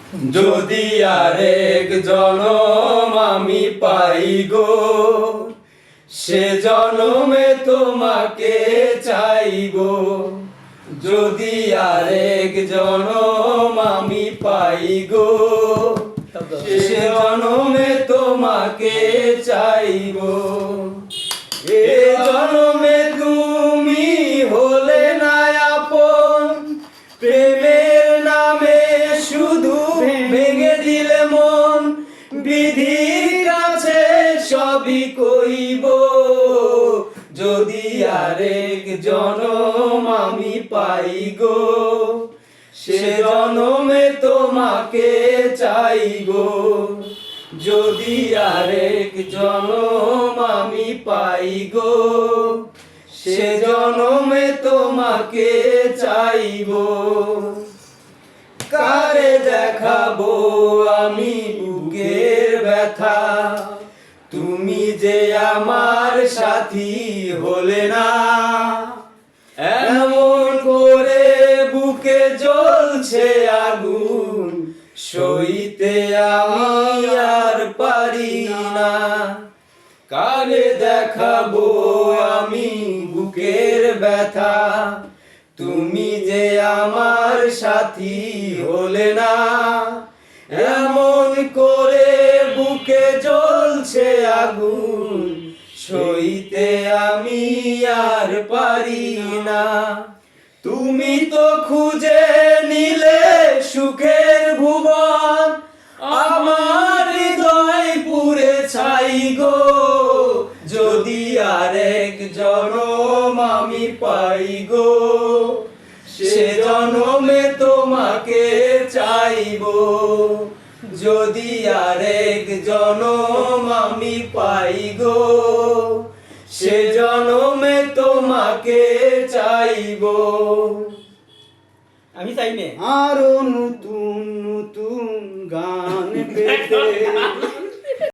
যদি আরেক জনম আমি পাই গো, সে জনমে তোমাকে চাইবো। যদি আরেক জনম আমি পাই গো, সে জনমে তোমাকে চাইবো। এ জনমে তুমি হলে না আপন, প্রেমের নামে শুধু ভেঙে দিলে মন। বিধির কাছে সবই কইব, যদি আরেক জনম আমি পাই গো, সে জনমে তোমাকে চাইবো। যদি আরেক জনম আমি পাই গো, সে জনমে তোমাকে চাইবো। কারে দেখাবো আমি বুকের ব্যথা, তুমি যে আমার সাথী হলে না। এমন করে বুকে জ্বলছে আগুন, সইতে আমি আর পারি না। কারে দেখাবো আমি বুকের ব্যথা, তুমি যে আমার সাথী হলে না। এমন করে বুকে জ্বলছে আগুন, সইতে আমি আর পারি না। তুমি তো খুঁজে নিলে সুখের ভুবন, আমার হৃদয় পুড়ে ছাই গো। যদি আরেক জনম আমি পাই গো, সে জনমে তোমাকে চাইবো। যদি আরেক জনম আমি পাই গো, সে জনমে তোমাকে চাইবো। আমি চাই না আরো নতুন নতুন গান পেতে